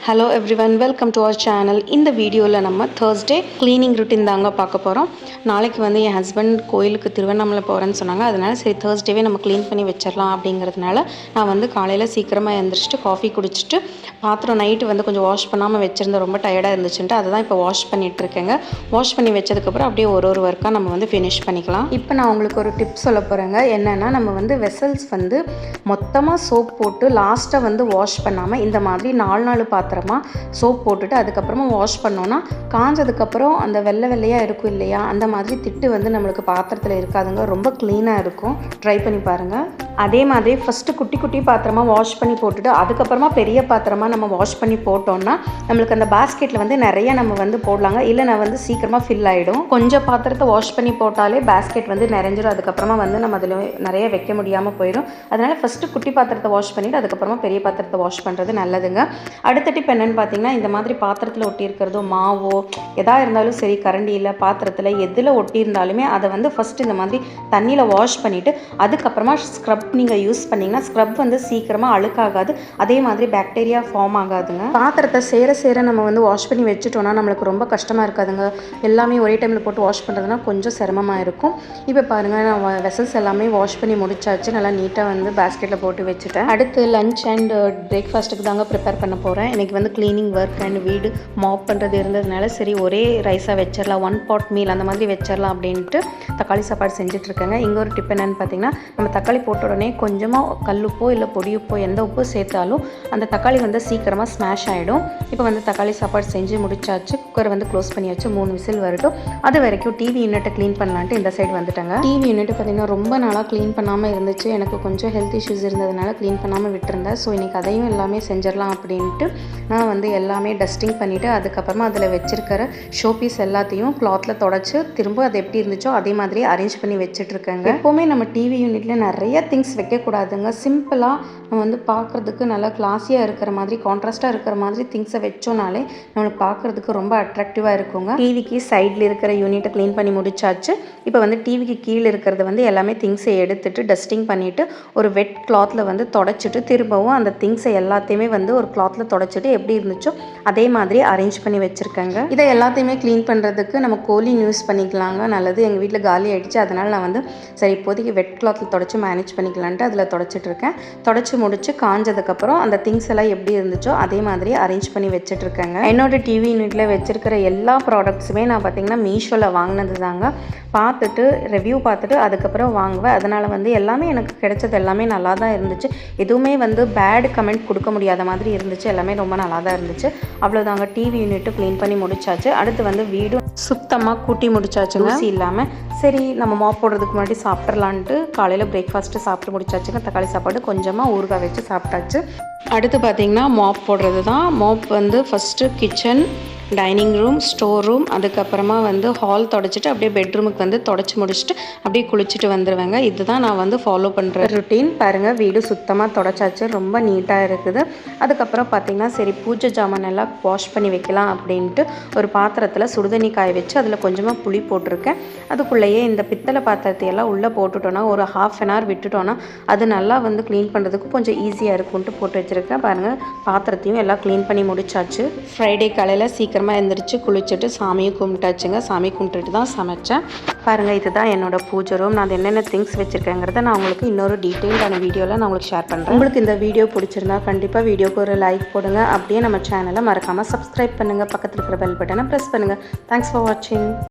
Hello everyone, welcome to our channel. இந்த வீடியோவில் நம்ம Thursday க்ளீனிங் ரொட்டீன் தாங்க பார்க்க போகிறோம். நாளைக்கு வந்து என் ஹஸ்பண்ட் கோயிலுக்கு திருவண்ணாமலை போகிறேன்னு சொன்னாங்க. அதனால் சரி Thursdayவே நம்ம க்ளீன் பண்ணி வச்சிடலாம் அப்படிங்கிறதுனால நான் வந்து காலையில் சீக்கிரமாக எழுந்திரிச்சிட்டு காஃபி குடிச்சிட்டு பாத்திரம் நைட்டு வந்து கொஞ்சம் வாஷ் பண்ணாமல் வச்சுருந்தேன். ரொம்ப டயர்டாக இருந்துச்சுன்ட்டு அதை தான் இப்போ வாஷ் பண்ணிகிட்ருக்கேங்க. வாஷ் பண்ணி வச்சதுக்கப்புறம் அப்படியே ஒரு ஒர்க்காக நம்ம வந்து ஃபினிஷ் பண்ணிக்கலாம். இப்போ நான் உங்களுக்கு ஒரு டிப் சொல்ல போகிறேங்க. என்னென்னா, நம்ம வந்து வெசல்ஸ் வந்து மொத்தமாக சோப் போட்டு லாஸ்ட்டாக வந்து வாஷ் பண்ணாமல் இந்த மாதிரி 4 பாத்திரமாக சோப் போட்டுட்டு அதுக்கப்புறமா வாஷ் பண்ணோன்னா காஞ்சதுக்கப்புறம் அந்த வெள்ளையாக இருக்கும் இல்லையா, அந்த மாதிரி திட்டு வந்து நம்மளுக்கு பாத்திரத்தில் இருக்காதுங்க. ரொம்ப க்ளீனாக இருக்கும். ட்ரை பண்ணி பாருங்கள். அதே மாதிரி ஃபஸ்ட்டு குட்டி குட்டி பாத்திரமாக வாஷ் பண்ணி போட்டுட்டு அதுக்கப்புறமா பெரிய பாத்திரமாக நம்ம வாஷ் பண்ணி போட்டோம்னா நம்மளுக்கு அந்த பாஸ்கெட்டில் வந்து நிறைய நம்ம வந்து போடலாங்க. இல்லை நான் வந்து சீக்கிரமாக ஃபில் ஆகிடும். கொஞ்சம் பாத்திரத்தை வாஷ் பண்ணி போட்டாலே பாஸ்கெட் வந்து நிறைஞ்சிடும். அதுக்கப்புறமா வந்து நம்ம அதில் நிறைய வைக்க முடியாமல் போயிடும். அதனால் ஃபஸ்ட்டு குட்டி பாத்திரத்தை வாஷ் பண்ணிவிட்டு அதுக்கப்புறமா பெரிய பாத்திரத்தை வாஷ் பண்ணுறது நல்லதுங்க. அடுத்த டிப் என்னென்னு பார்த்தீங்கன்னா, இந்த மாதிரி பாத்திரத்தில் ஒட்டி இருக்கிறதோ மாவோ எதாக இருந்தாலும் சரி, கரண்டியில் பாத்திரத்தில் எதில் ஒட்டி இருந்தாலுமே அதை வந்து ஃபஸ்ட்டு இந்த மாதிரி தண்ணியில் வாஷ் பண்ணிவிட்டு அதுக்கப்புறமா ஸ்க்ரப் நீங்கள் யூஸ் பண்ணிங்கன்னா ஸ்க்ரப் வந்து சீக்கிரமாக அழுக்காகாது. அதே மாதிரி பாக்டீரியா ஃபார்ம் ஆகாதுங்க. பாத்திரத்தை சேர நம்ம வந்து வாஷ் பண்ணி வச்சுட்டோன்னா நம்மளுக்கு ரொம்ப கஷ்டமாக இருக்காதுங்க. எல்லாமே ஒரே டைமில் போட்டு வாஷ் பண்ணுறதுனா கொஞ்சம் சிரமமாக இருக்கும். இப்போ பாருங்கள், நான் வெசல்ஸ் எல்லாமே வாஷ் பண்ணி முடிச்சாச்சு. நல்லா நீட்டாக வந்து பாஸ்கெட்டில் போட்டு வச்சுட்டேன். அடுத்து லஞ்ச் அண்ட் பிரேக்ஃபாஸ்ட்டுக்கு தாங்க ப்ரிப்பேர் பண்ண போகிறேன். இன்றைக்கி வந்து க்ளீனிங் ஒர்க் அண்ட் வீடு மாப் பண்ணுறது இருந்ததுனால சரி ஒரே ரைஸாக வச்சிடலாம், 1 pot மீல் அந்த மாதிரி வச்சிடலாம் அப்படின்ட்டு தக்காளி சாப்பாடு செஞ்சுட்ருக்கேங்க. இங்கே ஒரு டிப் என்னென்னு பார்த்தீங்கன்னா, நம்ம தக்காளி போட்ட உடனே கொஞ்சமாக கல்லுப்போ இல்லை பொடியுப்போ எந்த உப்போ சேர்த்தாலும் அந்த தக்காளி வந்து சீக்கிரமாக ஸ்மாஷ் ஆகிடும். இப்போ வந்து தக்காளி சாப்பாடு செஞ்சு முடிச்சாச்சு. குக்கரை வந்து க்ளோஸ் பண்ணியாச்சு. 3 விசில் வரட்டும். அது வரைக்கும் டிவி யூனிட்டை க்ளீன் பண்ணலான்ட்டு இந்த சைடு வந்துட்டாங்க. டிவி யூனிட் பார்த்திங்கன்னா ரொம்ப நாளாக க்ளீன் பண்ணாமல் இருந்துச்சு. எனக்கு கொஞ்சம் ஹெல்த் இஷ்யூஸ் இருந்ததுனால க்ளீன் பண்ணாமல் விட்டுருந்தேன். ஸோ இன்றைக்கி அதையும் எல்லாமே செஞ்சிடலாம் அப்படின்ட்டு நான் வந்து எல்லாமே டஸ்டிங் பண்ணிவிட்டு அதுக்கப்புறமா அதில் வச்சுருக்கிற ஷோபீஸ் எல்லாத்தையும் கிளாத்தில் தொடச்சி திரும்ப அது எப்படி இருந்துச்சோ அதே மாதிரி அரேஞ்ச் பண்ணி வச்சுட்ருக்கேங்க. எப்போவுமே நம்ம டிவி யூனிட்டில் நிறைய திங்ஸ் வைக்கக்கூடாதுங்க. சிம்பிளாக நம்ம வந்து பார்க்குறதுக்கு நல்லா கிளாஸியாக இருக்கிற மாதிரி, கான்ட்ராஸ்ட்டாக இருக்கிற மாதிரி திங்ஸை வச்சோனாலே நம்மளுக்கு பார்க்குறதுக்கு ரொம்ப அட்ராக்டிவாக இருக்குங்க. டிவிக்கு சைடில் இருக்கிற யூனிட்டை க்ளீன் பண்ணி முடிச்சாச்சு. இப்போ வந்து டிவிக்கு கீழே இருக்கிறது வந்து எல்லாமே திங்ஸை எடுத்துட்டு டஸ்டிங் பண்ணிவிட்டு ஒரு வெட் கிளாத்தில் வந்து தொடச்சிட்டு திரும்பவும் அந்த திங்ஸை எல்லாத்தையுமே வந்து ஒரு கிளாத்தில் தொடச்சிட்டு எப்படி இருந்துச்சோ அதே மாதிரி அரேஞ்ச் பண்ணி வச்சுருக்கேங்க. இதை எல்லாத்தையுமே க்ளீன் பண்ணுறதுக்கு நம்ம கோலின் யூஸ் பண்ணிக்கலாங்க. நல்லது. எங்கள் வீட்டில் காலி ஆகிடுச்சு. அதனால் நான் வந்து சரி இப்போதைக்கு வெட் கிளாத்தில் தொடச்சி மேனேஜ் பண்ணிக்கலான்ட்டு அதில் தொடச்சிட்ருக்கேன். தொடச்சி முடிச்சு காஞ்சதுக்கப்புறம் அந்த திங்ஸ் எல்லாம் எப்படி இருந்துச்சோ அதே மாதிரி அரேஞ்ச் பண்ணி வச்சுட்ருக்கேங்க. என்னோட டிவி யூனிட்டில் வச்சுருக்கிற எல்லா ப்ராடக்ட்ஸுமே நான் பார்த்திங்கன்னா மீஷோவில் வாங்கினது தாங்க. பார்த்துட்டு ரிவ்யூ பார்த்துட்டு அதுக்கப்புறம் வாங்குவேன். அதனால் வந்து எல்லாமே எனக்கு கிடைச்சது எல்லாமே நல்லா தான் இருந்துச்சு. எதுவுமே வந்து பேட் கமெண்ட் கொடுக்க முடியாத மாதிரி இருந்துச்சு. எல்லாமே ரொம்ப நல்லா தான் இருந்துச்சு. அவ்வளோதாங்க. டிவி யூனிட்டு க்ளீன் பண்ணி முடிச்சாச்சு. அடுத்து வந்து வீடும் சுத்தமாக கூட்டி முடிச்சாச்சுங்க. இல்லாமல் சரி நம்ம மாப் போடுறதுக்கு முன்னாடி சாப்பிட்றலான்ட்டு காலையில் பிரேக்ஃபாஸ்ட்டு சாப்பிட்டு முடிச்சாச்சுங்க. தக்காளி சாப்பாடு கொஞ்சமாக ஊறுகாய் வச்சு சாப்பிட்டாச்சு. அடுத்து பார்த்திங்கன்னா மாப் போடுறது தான். மாப் வந்து first kitchen, dining room, store room, அதுக்கப்புறமா வந்து ஹால் தொடச்சிட்டு அப்படியே பெட்ரூமுக்கு வந்து தொடச்சி முடிச்சுட்டு அப்படியே குளிச்சுட்டு வந்துடுவேங்க. இதுதான் நான் வந்து ஃபாலோ பண்ணுற ருட்டீன். பாருங்கள், வீடு சுத்தமாக தொடச்சாச்சு. ரொம்ப நீட்டாக இருக்குது. அதுக்கப்புறம் பார்த்திங்கன்னா சரி பூஜை ஜாமான் எல்லாம் வாஷ் பண்ணி வைக்கலாம் அப்படின்ட்டு ஒரு பாத்திரத்தில் சுடுதண்ணி காய வச்சு அதில் கொஞ்சமாக புளி போட்டிருக்கேன். அதுக்குள்ளேயே இந்த பித்தளை பாத்திரத்தையெல்லாம் உள்ளே போட்டுட்டோன்னா ஒரு 1/2 hour விட்டுட்டோன்னா அது நல்லா வந்து க்ளீன் பண்ணுறதுக்கு கொஞ்சம் ஈஸியாக இருக்கும்ன்ட்டு போட்டு வச்சுருக்கேன். பாருங்கள், பாத்திரத்தையும் எல்லாம் க்ளீன் பண்ணி முடிச்சாச்சு. ஃப்ரைடே காலையில் சீக்கிரமாக எழுந்திரிச்சு குளிச்சுட்டு சாமியும் கும்பிட்டாச்சுங்க. சாமி கும்பிட்டுட்டு தான் சமைச்சேன். பாருங்கள், இதுதான் என்னோட பூஜை ரூம். நான் என்னென்ன திங்ஸ் வச்சுருக்கேங்கிறத நான் உங்களுக்கு இன்னொரு டீட்டெயில்டான வீடியோவில் நான் உங்களுக்கு ஷேர் பண்ணுறேன். உங்களுக்கு இந்த வீடியோ பிடிச்சிருந்தா கண்டிப்பாக வீடியோக்கு ஒரு லைக் போடுங்க. அப்படியே நம்ம சேனலை மறக்காமல் சப்ஸ்கிரைப் பண்ணுங்கள். பக்கத்தில் இருக்கிற பெல் பட்டனை ப்ரெஸ் பண்ணுங்கள். தேங்க்ஸ் ஃபார் வாட்சிங்.